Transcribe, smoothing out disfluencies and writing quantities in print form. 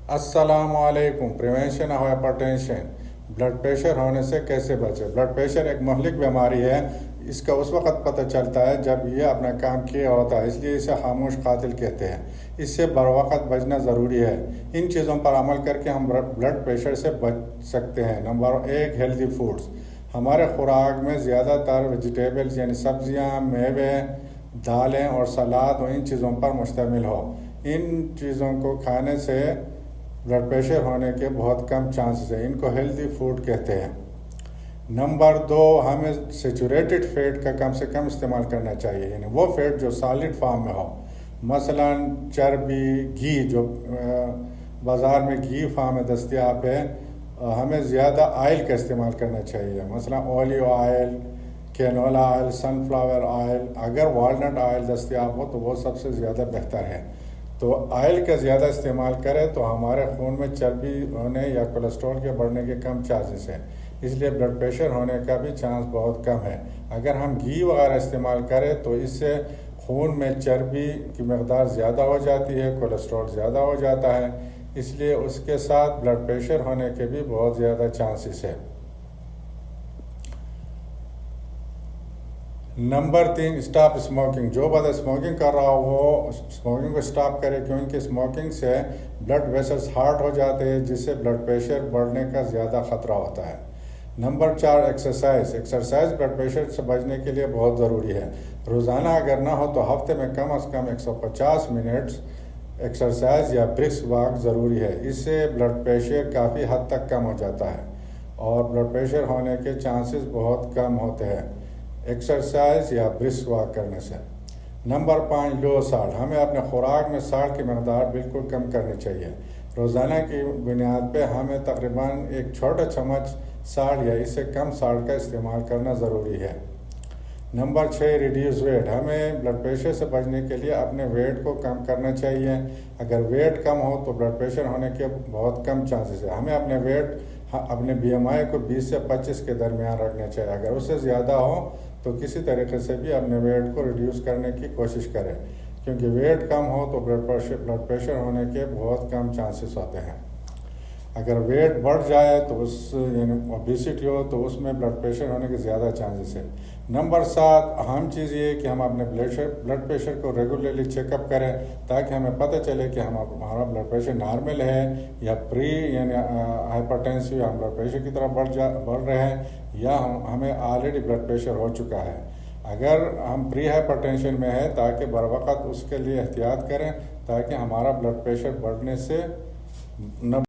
अस्सलाम वालेकुम। Prevention of hypertension, blood pressure होने से कैसे बचे। ब्लड प्रेशर एक महलिक बीमारी है। इसका उस वक्त पता चलता है जब ये अपना काम किया होता है, इसलिए इसे खामोश कातिल कहते हैं। इससे बरवक़्त बचना ज़रूरी है। इन चीज़ों पर अमल करके हम ब्लड प्रेशर से बच सकते हैं। Number 1, healthy foods. हमारे खुराक में ज़्यादातर वेजिटेबल्स यानी सब्जियां, मेवे, दालें और सलाद और इन चीज़ों पर मुश्तमिल हो। इन चीज़ों को खाने से ब्लड प्रेशर होने के बहुत कम चांसेस हैं। इनको हेल्दी फूड कहते हैं। नंबर 2, हमें सेचुरेटेड फैट का कम से कम इस्तेमाल करना चाहिए, यानी वो फैट जो सॉलिड फॉर्म में हो। मसलन चर्बी, घी जो बाज़ार में घी फॉर्म में दस्तयाब है। हमें ज़्यादा आयल का इस्तेमाल करना चाहिए, मसलन olive oil, canola oil, sunflower oil. अगर वालनट ऑयल दस्तयाब हो तो वो सबसे ज़्यादा बेहतर है। तो ऑयल का ज़्यादा इस्तेमाल करें तो हमारे खून में चर्बी होने या कोलेस्ट्रॉल के बढ़ने के कम चांसेस हैं, इसलिए ब्लड प्रेशर होने का भी चांस बहुत कम है। अगर हम घी वगैरह इस्तेमाल करें तो इससे खून में चर्बी की मकदार ज़्यादा हो जाती है, कोलेस्ट्रॉल ज़्यादा हो जाता है, इसलिए उसके साथ ब्लड प्रेशर होने के भी बहुत ज़्यादा चांसेस है। Number 3, stop smoking. जो बंदा स्मोकिंग कर रहा हो वो स्मोकिंग को स्टॉप करे, क्योंकि स्मोकिंग से ब्लड वेसल्स हार्ड हो जाते हैं, जिससे ब्लड प्रेशर बढ़ने का ज़्यादा ख़तरा होता है। Number 4, exercise. Exercise blood pressure से बचने के लिए बहुत ज़रूरी है। रोज़ाना अगर ना हो तो हफ्ते में कम अज़ कम 150 मिनट्स एक्सरसाइज या ब्रिस्क वॉक ज़रूरी है। इससे ब्लड प्रेशर काफ़ी हद तक कम हो जाता है और ब्लड प्रेशर होने के चांसेस बहुत कम होते हैं एक्सरसाइज या ब्रिस्क वॉक करने से। नंबर 5, लो साल्ट। हमें अपने खुराक में साल्ट की मकदार बिल्कुल कम करनी चाहिए। रोज़ाना की बुनियाद पे हमें तकरीबन एक छोटा चम्मच साल्ट या इससे कम साल्ट का इस्तेमाल करना ज़रूरी है। Number 6, reduce weight. हमें ब्लड प्रेशर से बचने के लिए अपने वेट को कम करना चाहिए। अगर वेट कम हो तो ब्लड प्रेशर होने के बहुत कम चांसेस है। हमें अपने BMI को 20 से 25 के दरमियान रखना चाहिए। अगर उससे ज़्यादा हो तो किसी तरीके से भी अपने वेट को रिड्यूस करने की कोशिश करें, क्योंकि वेट कम हो तो ब्लड प्रेशर होने के बहुत कम चांसेस होते हैं। अगर वेट बढ़ जाए तो यानी ओबेसिटी हो तो उसमें ब्लड प्रेशर होने के ज़्यादा चांसेस है। नंबर 7, अहम चीज़ ये है कि हम अपने ब्लड प्रेशर को रेगुलरली चेकअप करें, ताकि हमें पता चले कि हमारा ब्लड प्रेशर नॉर्मल है या प्री यानी हाइपरटेंसिव, हम ब्लड प्रेशर की तरफ बढ़ रहे हैं, या हमें ऑलरेडी ब्लड प्रेशर हो चुका है। अगर हम प्री हाइपरटेंशन में है ताकि बरवक़्त उसके लिए एहतियात करें, ताकि हमारा ब्लड प्रेशर बढ़ने से न